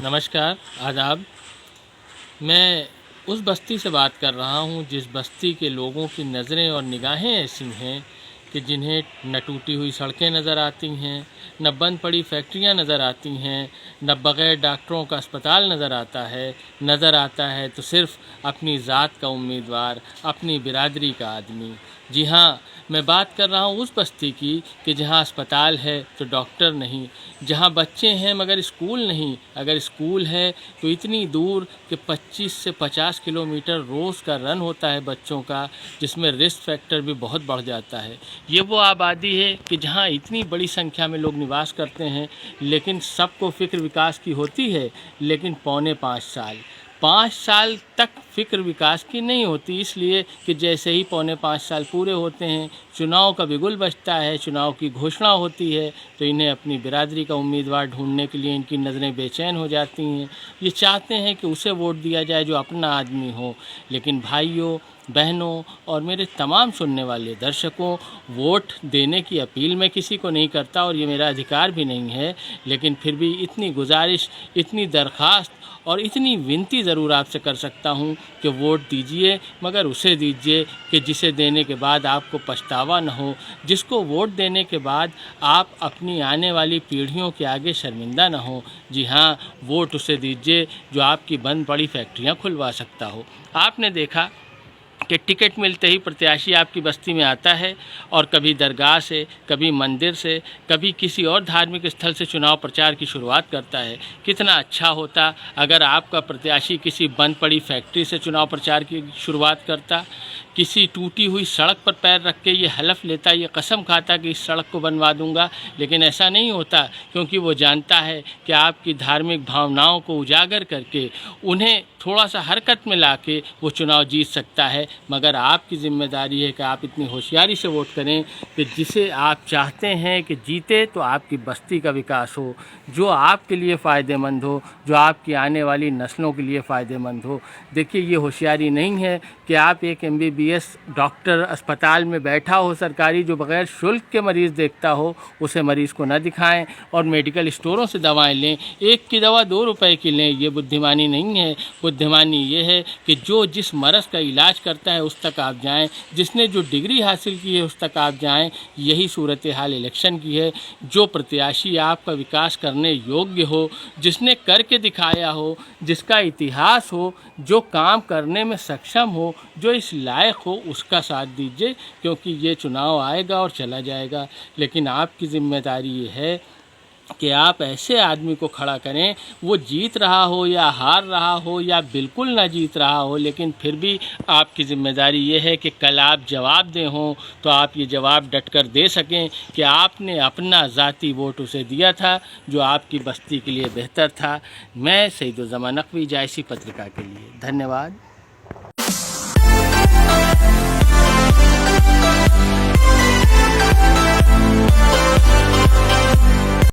नमस्कार, आदाब। मैं उस बस्ती से बात कर रहा हूँ जिस बस्ती के लोगों की नज़रें और निगाहें ऐसी हैं कि जिन्हें न टूटी हुई सड़कें नज़र आती हैं, न बंद पड़ी फैक्ट्रियाँ नज़र आती हैं, न बग़ैर डॉक्टरों का अस्पताल नज़र आता है तो सिर्फ़ अपनी ज़ात का उम्मीदवार, अपनी बिरादरी का आदमी। जी हाँ, मैं बात कर रहा हूँ उस बस्ती की कि जहाँ अस्पताल है तो डॉक्टर नहीं, जहाँ बच्चे हैं मगर स्कूल नहीं, अगर स्कूल है तो इतनी दूर कि 25 से 50 किलोमीटर रोज़ का रन होता है बच्चों का, जिसमें रिस्क फैक्टर भी बहुत बढ़ जाता है। ये वो आबादी है कि जहाँ इतनी बड़ी संख्या में लोग निवास करते हैं, लेकिन सबको फ़िक्र विकास की होती है, लेकिन पौने 5 साल तक फ़िक्र विकास की नहीं होती, इसलिए कि जैसे ही पौने 5 साल पूरे होते हैं, चुनाव का बिगुल बजता है, चुनाव की घोषणा होती है, तो इन्हें अपनी बिरादरी का उम्मीदवार ढूंढने के लिए इनकी नज़रें बेचैन हो जाती हैं। ये चाहते हैं कि उसे वोट दिया जाए जो अपना आदमी हो। लेकिन भाइयों, बहनों और मेरे तमाम सुनने वाले दर्शकों, वोट देने की अपील मैं किसी को नहीं करता और ये मेरा अधिकार भी नहीं है, लेकिन फिर भी इतनी गुजारिश, इतनी दरख्वास्त और इतनी विनती ज़रूर आपसे कर सकता हूँ कि वोट दीजिए, मगर उसे दीजिए कि जिसे देने के बाद आपको पछतावा न हो, जिसको वोट देने के बाद आप अपनी आने वाली पीढ़ियों के आगे शर्मिंदा न हो। जी हाँ, वोट उसे दीजिए जो आपकी बंद पड़ी फैक्ट्रियाँ खुलवा सकता हो। आपने देखा कि टिकट मिलते ही प्रत्याशी आपकी बस्ती में आता है और कभी दरगाह से, कभी मंदिर से, कभी किसी और धार्मिक स्थल से चुनाव प्रचार की शुरुआत करता है। कितना अच्छा होता अगर आपका प्रत्याशी किसी बंद पड़ी फैक्ट्री से चुनाव प्रचार की शुरुआत करता, किसी टूटी हुई सड़क पर पैर रख के ये हलफ लेता, ये कसम खाता कि इस सड़क को बनवा दूंगा। लेकिन ऐसा नहीं होता, क्योंकि वो जानता है कि आपकी धार्मिक भावनाओं को उजागर करके उन्हें थोड़ा सा हरकत में लाके वो चुनाव जीत सकता है। मगर आपकी ज़िम्मेदारी है कि आप इतनी होशियारी से वोट करें कि जिसे आप चाहते हैं कि जीते तो आपकी बस्ती का विकास हो, जो आपके लिए फ़ायदेमंद हो, जो आपकी आने वाली नस्लों के लिए फ़ायदेमंद हो। देखिए, ये होशियारी नहीं है कि आप एक MBBS डॉक्टर अस्पताल में बैठा हो सरकारी, जो बग़ैर शुल्क के मरीज़ देखता हो, उसे मरीज़ को न दिखाएं और मेडिकल स्टोरों से दवाएं लें। एक की दवा 2 रुपए की लें। ये बुद्धिमानी नहीं है। बुद्धिमानी ये है कि जो जिस मरज़ का इलाज करता है उस तक आप जाएं, जिसने जो डिग्री हासिल की है उस तक आप जाएं। यही सूरत हाल इलेक्शन की है। जो प्रत्याशी आपका विकास करने योग्य हो, जिसने करके दिखाया हो, जिसका इतिहास हो, जो काम करने में सक्षम हो, जो इस लायक हो, उसका साथ दीजिए, क्योंकि ये चुनाव आएगा और चला जाएगा। लेकिन आपकी ज़िम्मेदारी ये है कि आप ऐसे आदमी को खड़ा करें, वो जीत रहा हो या हार रहा हो या बिल्कुल ना जीत रहा हो, लेकिन फिर भी आपकी ज़िम्मेदारी ये है कि कल आप जवाब दें हों तो आप ये जवाब डट कर दे सकें कि आपने अपना ज़ाती वोट उसे दिया था जो आपकी बस्ती के लिए बेहतर था। मैं सईदुज़्ज़मान नक़वी, जायसी पत्रिका के लिए। धन्यवाद।